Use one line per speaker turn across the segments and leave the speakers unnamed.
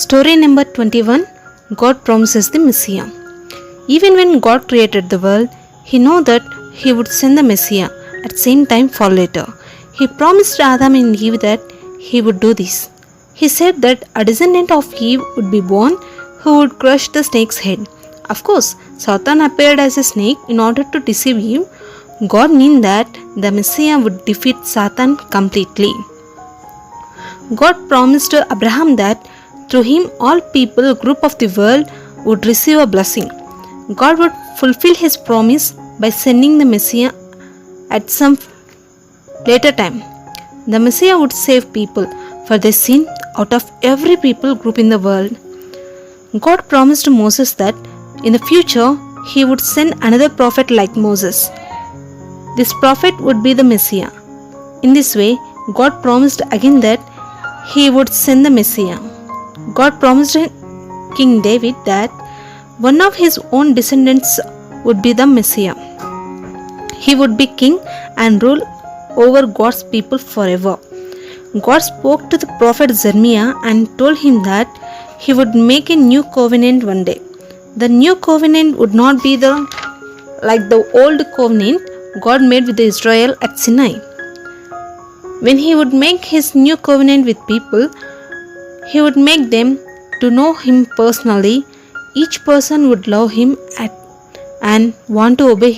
Story number 21. God promises the Messiah. Even when God created the world, He knew that He would send the Messiah at the same time for later. He promised Adam and Eve that He would do this. He said that a descendant of Eve would be born who would crush the snake's head. Of course, Satan appeared as a snake in order to deceive Eve. God knew that the Messiah would defeat Satan completely. God promised to Abraham that through him all people, group of the world, would receive a blessing. God would fulfill his promise by sending the Messiah at some later time. The Messiah would save people for their sin out of every people group in the world. God promised to Moses that in the future he would send another prophet like Moses. This prophet would be the Messiah. In this way, God promised again that he would send the Messiah. God promised King David that one of his own descendants would be the Messiah. He would be king and rule over God's people forever. God spoke to the prophet Jeremiah and told him that he would make a new covenant one day. The new covenant would not be like the old covenant God made with Israel at Sinai. When he would make his new covenant with people, he would make them to know him personally. Each person would love him and want to obey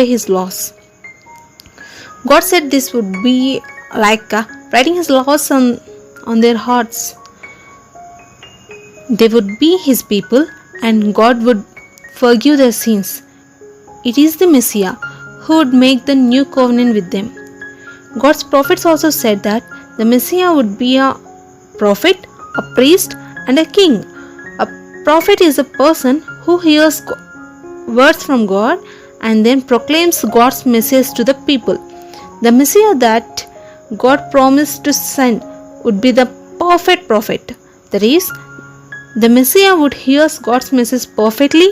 his laws. God said this would be like writing his laws on their hearts. They would be his people and God would forgive their sins. It is the Messiah who would make the new covenant with them. God's prophets also said that the Messiah would be a prophet, a priest, and a king. A prophet is a person who hears words from God and then proclaims God's message to the people. The Messiah that God promised to send would be the perfect prophet. That is, the Messiah would hear God's message perfectly,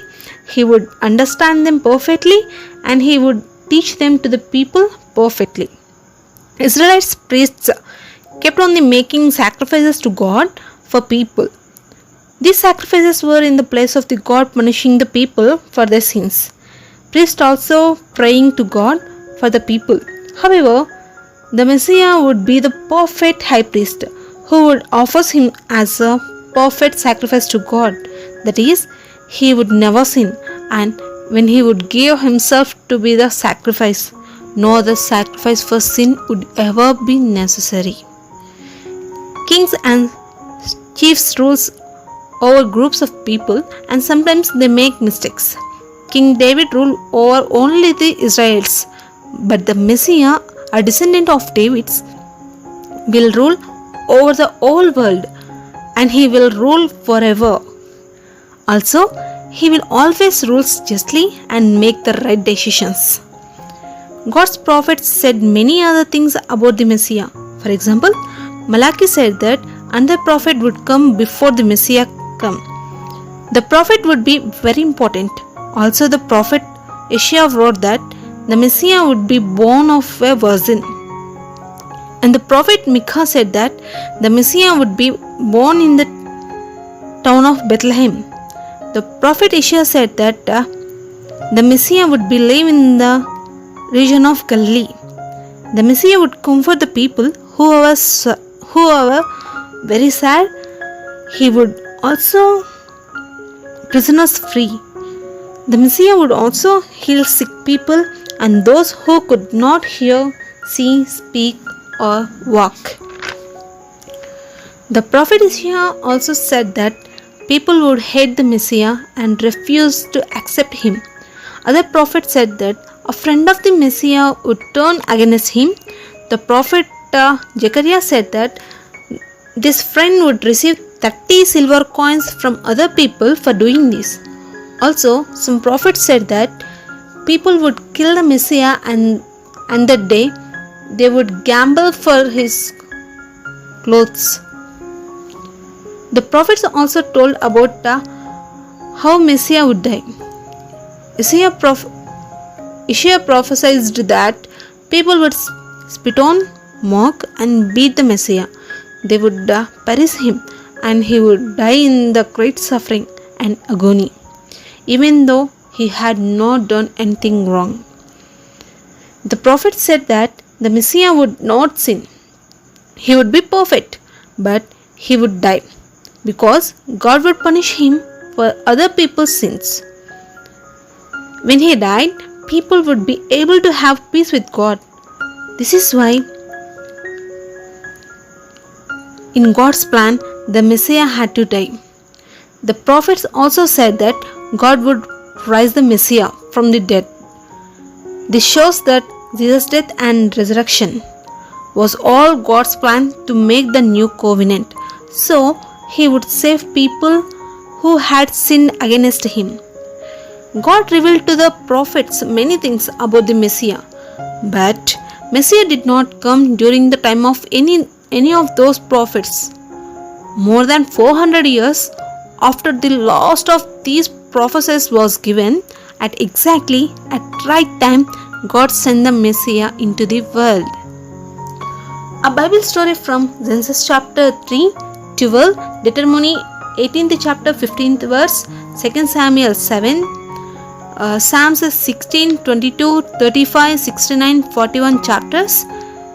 he would understand them perfectly, and he would teach them to the people perfectly. Israelites priests kept on making sacrifices to God for people. These sacrifices were in the place of the God punishing the people for their sins. Priests also praying to God for the people. However, the Messiah would be the perfect high priest who would offer him as a perfect sacrifice to God. That is, he would never sin, and when he would give himself to be the sacrifice, no other sacrifice for sin would ever be necessary. Kings and chiefs rules over groups of people and sometimes they make mistakes. King David ruled over only the Israelites, but the Messiah, a descendant of David's, will rule over the whole world and he will rule forever. Also, he will always rule justly and make the right decisions. God's prophets said many other things about the Messiah. For example, Malachi said that another prophet would come before the Messiah come. The prophet would be very important. Also, the prophet Isaiah wrote that the Messiah would be born of a virgin. And the prophet Micah said that the Messiah would be born in the town of Bethlehem. The prophet Isaiah said that the Messiah would be live in the region of Galilee. The Messiah would comfort the people who were very sad. He would also prisoners free. The Messiah would also heal sick people and those who could not hear, see, speak, or walk. The prophet Isaiah also said that people would hate the Messiah and refuse to accept him. Other prophets said that a friend of the Messiah would turn against him. The prophet Zechariah said that this friend would receive 30 silver coins from other people for doing this. Also, some prophets said that people would kill the Messiah and that day they would gamble for his clothes. The prophets also told about how Messiah would die. Isaiah prophesied that people would spit on, mock, and beat the Messiah. They would perish him and he would die in the great suffering and agony, even though he had not done anything wrong. The prophet said that the Messiah would not sin. He would be perfect, but he would die because God would punish him for other people's sins. When he died, people would be able to have peace with God. This is why, in God's plan, the Messiah had to die. The prophets also said that God would raise the Messiah from the dead. This shows that Jesus' death and resurrection was all God's plan to make the new covenant. So, he would save people who had sinned against him. God revealed to the prophets many things about the Messiah, but Messiah did not come during the time of any of those prophets. More than 400 years after the last of these prophecies was given, at right time, God sent the Messiah into the world. A Bible story from Genesis chapter 3, 12, Deuteronomy 18th chapter 15th verse, 2 Samuel 7, Psalms 16, 22, 35, 69, 41 chapters,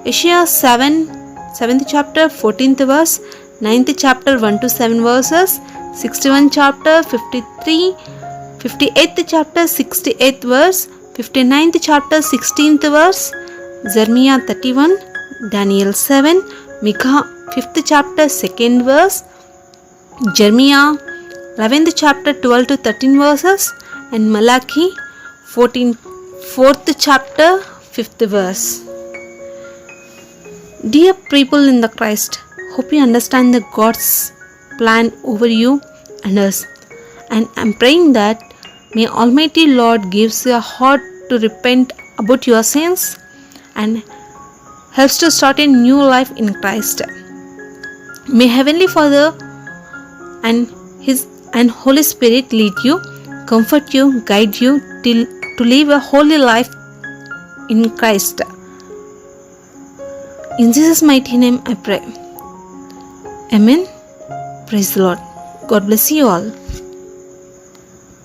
Isaiah 7th chapter 14th verse, 9th chapter 1 to 7 verses, 61 chapter 53, 58th chapter 68th verse, 59th chapter 16th verse, Jeremiah 31, Daniel 7, Micah 5th chapter 2nd verse, Jeremiah 11th chapter 12 to 13 verses, and Malachi 4th chapter 5th verse. Dear people in the Christ, hope you understand the God's plan over you and us, and I'm praying that may Almighty Lord gives you a heart to repent about your sins and helps to start a new life in Christ. May Heavenly Father and His and Holy Spirit lead you, comfort you, guide you to live a holy life in Christ. In Jesus' mighty name I pray. Amen. Praise the Lord. God bless you all.